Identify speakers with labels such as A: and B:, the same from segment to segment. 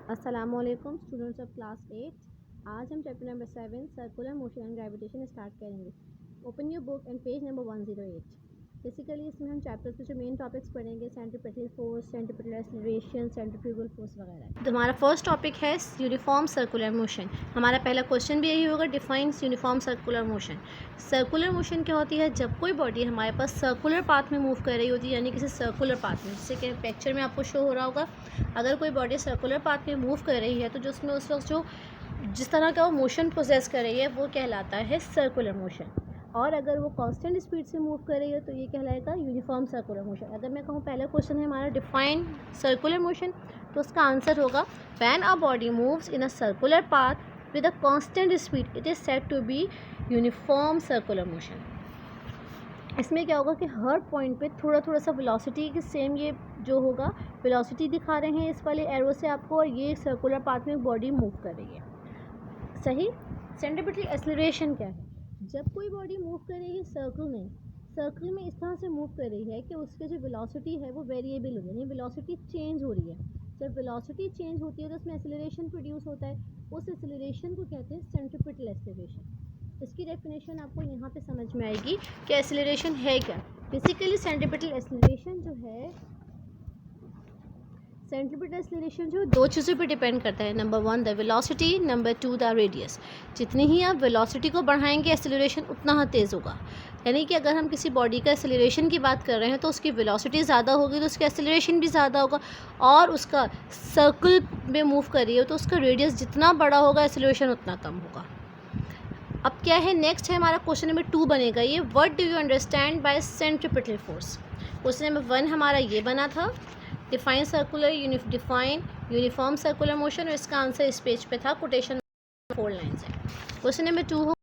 A: अस्सलामुअलैकुम students of class 8। आज हम chapter number 7 circular motion and gravitation start करेंगे। Open your book and page number 108। Basically इसमें हम चैप्टर के जो मेन टॉपिक्स पढ़ेंगे centripetal force, centripetal acceleration, centrifugal force वगैरह। तो हमारा फर्स्ट टॉपिक है यूनिफॉर्म सर्कुलर मोशन। हमारा पहला क्वेश्चन भी यही होगा, defines uniform circular motion. Circular motion क्या होती है? जब कोई बॉडी हमारे पास सर्कुलर पाथ में मूव कर रही होती है, यानी किसी सर्कुलर पाथ में, जैसे कि पिक्चर में आपको शो हो रहा होगा। अगर कोई बॉडी सर्कुलर पाथ में मूव कर रही है तो जो उसमें उस वक्त जो जिस तरह का वो मोशन प्रोसेस कर रही है वो कहलाता है सर्कुलर मोशन। और अगर वो कांस्टेंट स्पीड से मूव कर रही है तो ये कहलाएगा यूनिफॉर्म सर्कुलर मोशन। अगर मैं कहूँ पहला क्वेश्चन है हमारा डिफाइन सर्कुलर मोशन, तो उसका आंसर होगा when a body moves in a circular path with a constant speed it is said to be uniform circular motion. इसमें क्या होगा कि हर पॉइंट पे थोड़ा थोड़ा सा वेलोसिटी की सेम ये जो होगा वेलोसिटी दिखा रहे हैं इस वाले एरो से आपको, और ये सर्कुलर पाथ में बॉडी मूव कर रही है। सही। सेंट्रीपिटल एक्सीलरेशन क्या है? जब कोई बॉडी मूव कर रही है सर्कल में इस तरह से मूव कर रही है कि उसके जो वेलोसिटी है वो वेरिएबल हो रही है, यानी वेलोसिटी चेंज हो रही है। जब वेलोसिटी चेंज होती है तो उसमें एक्सीलरेशन प्रोड्यूस होता है। उस एक्सीलरेशन को कहते हैं सेंट्रीपिटल एक्सीलरेशन। इसकी डेफिनेशन आपको यहाँ पे समझ में आएगी कि एक्सीलरेशन है क्या। बेसिकली सेंट्रीपिटल एक्सीलरेशन जो है, सेंट्रीपिटल एक्सीलरेशन जो दो चीज़ों पे डिपेंड करता है। Number 1 the velocity, number 2 the radius. जितनी ही आप वेलोसिटी को बढ़ाएंगे एक्सीलरेशन उतना ही तेज़ होगा। यानी कि अगर हम किसी बॉडी का एक्सीलरेशन की बात कर रहे हैं तो उसकी वेलोसिटी ज़्यादा होगी तो उसका एक्सीलरेशन भी ज़्यादा होगा, और उसका सर्कल में मूव कर रही है तो उसका रेडियस जितना बड़ा होगा एक्सीलरेशन उतना कम होगा। अब क्या है नेक्स्ट है हमारा क्वेश्चन नंबर 2 बनेगा ये, what do you understand by centripetal force. Question number 1 हमारा ये बना था, define circular define uniform circular motion, और इसका आंसर इस पेज पे था, कोटेशन 4 लाइन्स है। क्वेश्चन नंबर 2 हो,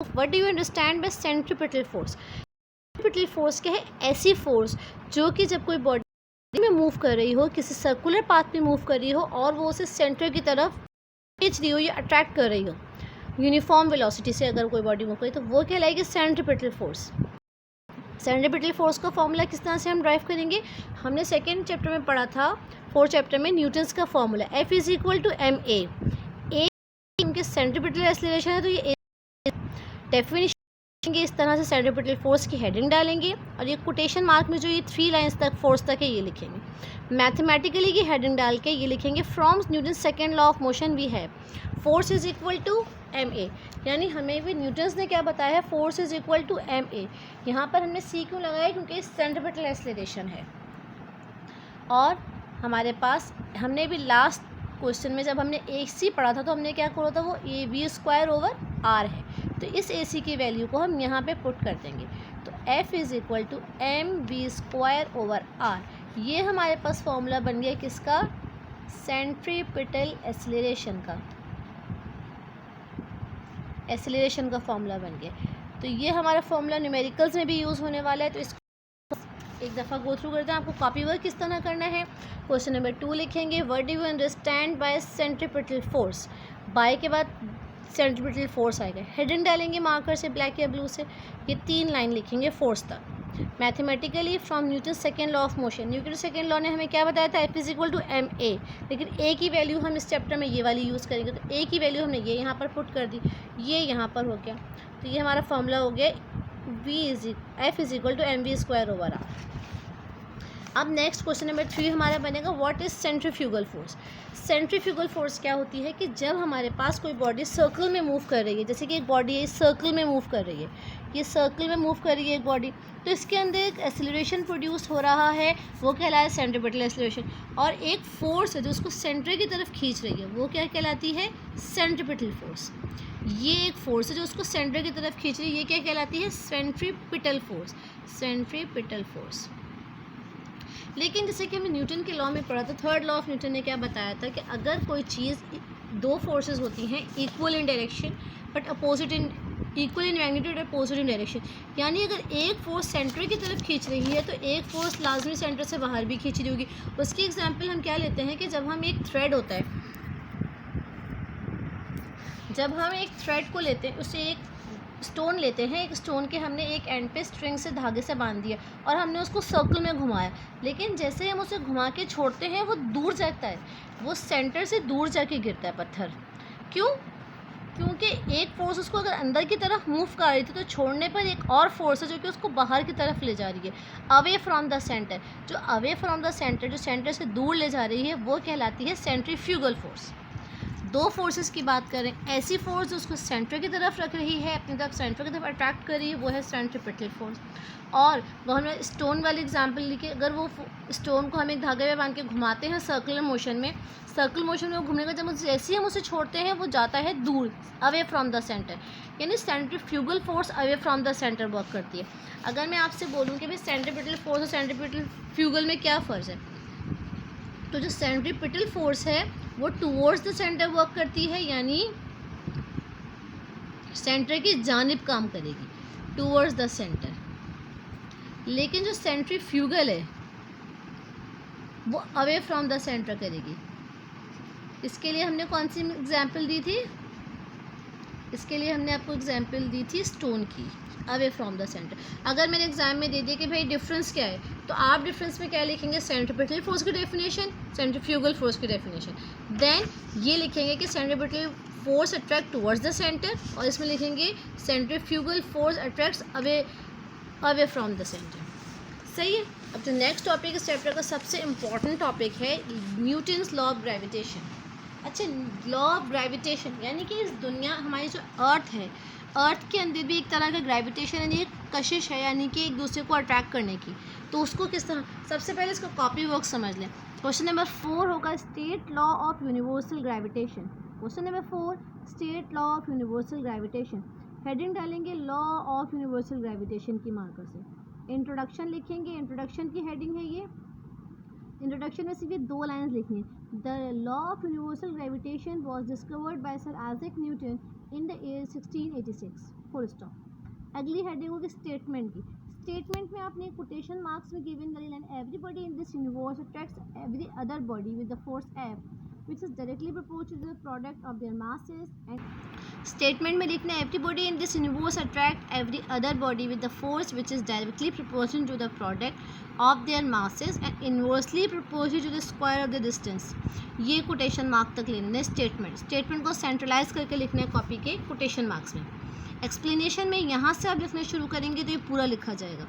A: what do you understand by centripetal force. Centripetal force क्या है? ऐसी फोर्स जो कि जब कोई बॉडी में मूव कर रही हो, किसी सर्कुलर पाथ में मूव कर रही हो और वो उसे सेंटर की तरफ खींच रही हो या अट्रैक्ट कर रही हो यूनिफॉर्म वेलोसिटी से, अगर कोई बॉडी मूव करे तो वो कहलाएगी सेंट्रीपिटल फोर्स। सेंट्रीपिटल फोर्स का फॉर्मूला किस तरह से हम ड्राइव करेंगे? हमने सेकेंड चैप्टर में पढ़ा था, 4th चैप्टर में, न्यूटन्स का formula F is equal to ma। A इनके सेंट्रीपिटल एक्सीलरेशन है तो ये डेफिनेशन इस तरह से सेंट्रीपिटल फोर्स की हेडिंग डालेंगे और ये कोटेशन मार्क में जो ये 3 लाइन्स तक फोर्स तक है ये लिखेंगे। मैथमेटिकली की हेडिंग डाल के ये लिखेंगे from Newton second law of motion we है force is equal to ma। यानी हमें भी न्यूटन्स ने क्या बताया है, force is equal to ma। यहाँ पर हमने c क्यों लगाया? क्योंकि सेंट्रीपिटल एक्सीलरेशन है। और हमारे पास हमने भी लास्ट क्वेश्चन में जब हमने AC पढ़ा था तो हमने क्या करा था, वो AV² है, तो इस AC की वैल्यू को हम यहाँ पे पुट कर देंगे। तो F is equal to mv²/r। ये हमारे पास फॉर्मूला बन गया किसका? सेंट्रीपिटल एक्सीलरेशन का फॉर्मूला बन गया। तो ये हमारा फॉर्मूला न्यूमेरिकल्स में भी यूज़ होने वाला है, तो इसको एक दफ़ा गो थ्रू करते हैं। आपको कॉपी वर्क किस तरह करना है? क्वेश्चन नंबर 2 लिखेंगे, what do you understand by centripetal force. By के बाद सेंट्रीपिटल फोर्स आएगा, हेडिंग डालेंगे मार्कर से, ब्लैक या ब्लू से, ये 3 लाइन लिखेंगे फोर्स तक। Mathematically from Newton second law of motion, Newton second law ने हमें क्या बताया था? F is equal to ma। लेकिन a की वैल्यू हम इस चैप्टर में ये वाली यूज़ करेंगे, तो a की वैल्यू हमने ये यहाँ पर पुट कर दी, ये यहाँ पर हो गया। तो ये हमारा फॉर्मूला हो गया F is equal to mv²/r। अब नेक्स्ट क्वेश्चन नंबर 3 हमारा बनेगा, what is centrifugal force. Centrifugal force क्या होती है कि जब हमारे पास कोई बॉडी सर्कल में मूव कर रही है, जैसे कि एक बॉडी है सर्कल में मूव कर रही है, ये सर्कल में मूव कर रही है एक बॉडी, तो इसके अंदर एक एक्सीलरेशन प्रोड्यूस हो रहा है, वो कहलाया सेंट्रीपिटल एक्सीलरेशन। और एक फोर्स है जो उसको सेंटर की तरफ खींच रही है, वो क्या कहलाती है? Centripetal force. ये एक फोर्स है जो उसको सेंटर की तरफ खींच रही है, ये क्या कहलाती है? Centripetal force. Centripetal force. लेकिन जैसे कि हमने न्यूटन के लॉ में पढ़ा था, 3rd लॉ ऑफ न्यूटन ने क्या बताया था कि अगर कोई चीज़, दो फोर्सेस होती हैं equal in direction but opposite in, equal in magnitude opposite in direction, यानी अगर एक फोर्स सेंटर की तरफ खींच रही है तो एक फोर्स लाजमी सेंटर से बाहर भी खींच रही होगी। उसकी एग्जांपल हम क्या लेते हैं कि जब हम एक थ्रेड होता है, जब हम एक थ्रेड को लेते हैं, उसे एक स्टोन लेते हैं, एक स्टोन के हमने एक एंड पे स्ट्रिंग से धागे से बांध दिया और हमने उसको सर्कल में घुमाया, लेकिन जैसे हम उसे घुमा के छोड़ते हैं वो दूर जाता है, वो सेंटर से दूर जाके गिरता है पत्थर। क्यों? क्योंकि एक फोर्स उसको अगर अंदर की तरफ मूव कर रही थी तो छोड़ने पर एक और फोर्स है जो कि उसको बाहर की तरफ ले जा रही है, अवे फ्रॉम द सेंटर। जो अवे फ्रॉम द सेंटर, जो सेंटर से दूर ले जा रही है, वो कहलाती है सेंट्रीफ्यूगल फोर्स। दो फोर्सेस की बात करें, ऐसी फोर्स जो उसको सेंटर की तरफ रख रही है, अपनी तरफ सेंटर की तरफ अट्रैक्ट कर रही है, वो है सेंट्रीपिटल फोर्स। और वो हमने स्टोन वाली एग्जांपल ली कि अगर वो स्टोन को हम एक धागे में बांध के घुमाते हैं सर्कुलर मोशन में, वो घूमने का जब जैसे ही हम उसे छोड़ते हैं वो जाता है दूर, अवे फ्रॉम द सेंटर, यानी centrifugal force away from the centre work करती है। अगर मैं आपसे बोलूँ कि भाई सेंट्रीपिटल फोर्स और सेंट्रीपिटल फ्यूगल में क्या फ़र्क है, तो जो सेंट्रीपिटल फोर्स है वो टूवर्ड्स द सेंटर वर्क करती है, यानी सेंटर की जानिब काम करेगी, टूवर्ड्स द सेंटर। लेकिन जो सेंट्रीफ्यूगल है वो अवे फ्रॉम द सेंटर करेगी। इसके लिए हमने कौन सी एग्जाम्पल दी थी? इसके लिए हमने आपको एग्जाम्पल दी थी स्टोन की, अवे फ्रॉम द सेंटर। अगर मैंने एग्जाम में दे दिया कि भाई डिफरेंस क्या है, तो आप डिफरेंस में क्या लिखेंगे? सेंट्रीपिटल फोर्स की डेफिनेशन, सेंट्रीफ्यूगल फोर्स की डेफिनेशन। देन ये लिखेंगे कि centripetal force attract towards the centre, और इसमें लिखेंगे centrifugal force attracts away from the centre. सही है। अब जो नेक्स्ट टॉपिक इस चैप्टर का सबसे इम्पॉर्टेंट टॉपिक है न्यूटन्स लॉ ऑफ ग्रेविटेशन। अच्छा, लॉ ऑफ ग्रेविटेशन यानी कि इस दुनिया, हमारी जो अर्थ है, अर्थ के अंदर भी एक तरह का ग्रेविटेशन यानी एक कशिश है, यानी कि एक दूसरे को अट्रैक्ट करने की। तो उसको किस तरह, सबसे पहले इसको कॉपी वर्क समझ लें। क्वेश्चन नंबर 4 होगा state law of universal gravitation. Question number 4 state law of universal gravitation. Heading डालेंगे लॉ ऑफ यूनिवर्सल ग्रेविटेशन की मार्कर से। इंट्रोडक्शन लिखेंगे, इंट्रोडक्शन की हेडिंग है ये। इंट्रोडक्शन में सिर्फ ये 2 लाइन्स लिखनी है। The law of universal gravitation was discovered by sir Isaac Newton in the year 1686, full stop. अगली हेडिंग होगी स्टेटमेंट की। स्टेटमेंट में आपने कोटेशन मार्क्स में गिवन वाली line, everybody in this universe attracts every other body with the force F which is directly proportional to the product of their masses, and statement में लिखना है everybody in this universe attract every other body with the force which is directly proportional to the product of their masses and inversely proportional to the square of the distance। ये quotation mark तक लेना है। Statement को centralise करके लिखना है copy के quotation marks में। एक्सप्लेनेशन में यहाँ से आप लिखना शुरू करेंगे तो ये पूरा लिखा जाएगा,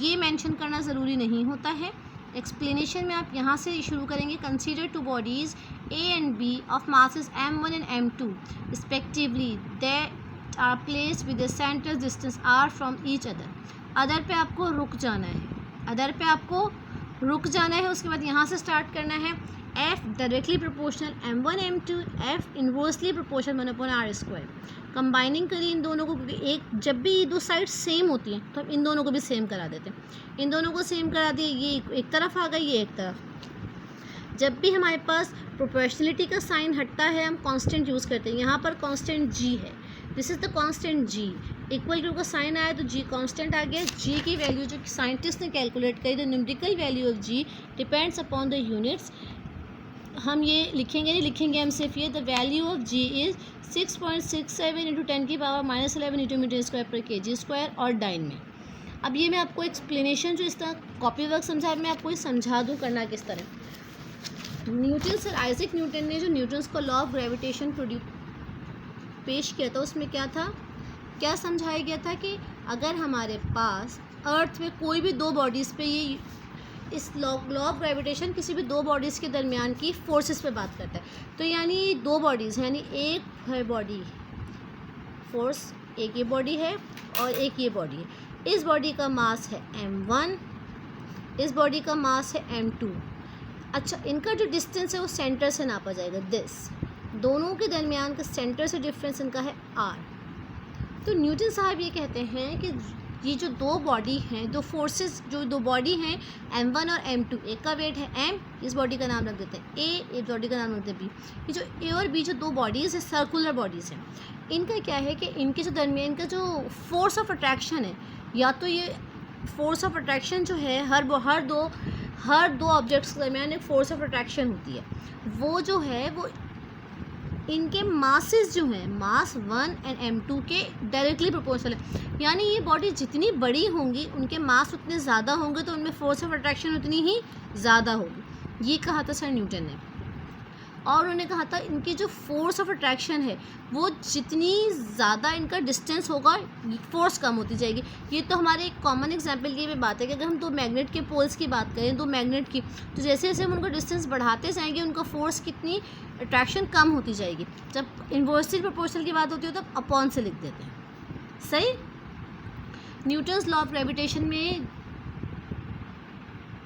A: ये मेंशन करना ज़रूरी नहीं होता है। एक्सप्लेनेशन में आप यहाँ से शुरू करेंगे, consider 2 bodies A and B of masses m1 and m2 respectively that are placed with the center distance r from each other। Other पे आपको रुक जाना है, उसके बाद यहाँ से स्टार्ट करना है। F directly proportional m1 m2, F inversely proportional 1/r²। Combining करी इन दोनों को, क्योंकि एक जब भी दो साइड सेम होती हैं तो हम इन दोनों को भी सेम करा देते हैं। इन दोनों को सेम करा दिए, ये एक तरफ आ गई, ये एक तरफ। जब भी हमारे पास प्रोपोर्शनलिटी का साइन हटता है हम कांस्टेंट यूज़ करते हैं। यहाँ पर कांस्टेंट g है, this is the constant g। Equal to का साइन आया तो g कांस्टेंट आ गया। g की वैल्यू जो कि साइंटिस्ट ने कैलकुलेट करी, the numerical value of g depends upon the units. हम ये लिखेंगे हम सिर्फ ये, the value of g is 6.67 × 10⁻11 m²/kg² और डाइन में। अब ये मैं आपको एक्सप्लेनेशन जो इस तरह कॉपी वर्क समझा, मैं आपको ये समझा दूँ करना किस तरह। न्यूटन, सर आइजैक न्यूटन ने जो न्यूटन्स को लॉ ऑफ ग्रेविटेशन पेश किया था, उसमें क्या समझाया गया था कि अगर हमारे पास अर्थ में कोई भी 2 बॉडीज़ पे, ये इस लॉ ऑफ ग्रेविटेशन किसी भी 2 बॉडीज़ के दरमियान की फोर्सेस पे बात करता है, तो यानी 2 बॉडीज़, यानी एक है बॉडी फोर्स, एक ये बॉडी है और एक ये बॉडी है। इस बॉडी का मास है m1, इस बॉडी का मास है m2। अच्छा, इनका जो डिस्टेंस है वो सेंटर से नापा जाएगा, दिस। दोनों के दरमियान का सेंटर से डिफरेंस इनका है r। तो न्यूटन साहब ये कहते हैं कि ये जो 2 बॉडी हैं, 2 फोर्सेस, जो 2 बॉडी हैं m1 और m2, एक का वेट है m, इस बॉडी का नाम रख देते हैं a, एक बॉडी का नाम रख देते हैं b। ये जो a और b जो 2 बॉडीज़ हैं, सर्कुलर बॉडीज़ हैं, इनका क्या है कि इनके जो दरमियान का जो फोर्स ऑफ अट्रैक्शन है, या तो ये फोर्स ऑफ अट्रैक्शन जो है हर दो ऑब्जेक्ट्स के दरमियान एक फोर्स ऑफ अट्रैक्शन होती है, वो जो है वो इनके मासेस जो हैं, मास 1 एंड m2 के डायरेक्टली प्रोपोर्शनल है, यानी ये बॉडी जितनी बड़ी होंगी उनके मास उतने ज़्यादा होंगे तो उनमें फोर्स ऑफ अट्रैक्शन उतनी ही ज़्यादा होगी। ये कहा था सर न्यूटन ने। और उन्होंने कहा था इनकी जो फोर्स ऑफ अट्रैक्शन है वो जितनी ज़्यादा इनका डिस्टेंस होगा फोर्स कम होती जाएगी। ये तो हमारे एक कॉमन एग्जांपल की भी बात है कि अगर हम दो मैग्नेट के पोल्स की बात करें, दो मैग्नेट की, तो जैसे जैसे हम उनका डिस्टेंस बढ़ाते जाएंगे उनका फोर्स कितनी अट्रैक्शन कम होती जाएगी। जब इन्वर्सली प्रोपोर्शनल की बात होती है तो अपॉन से लिख देते हैं। सही। न्यूटन्स लॉ ऑफ ग्रेविटेशन में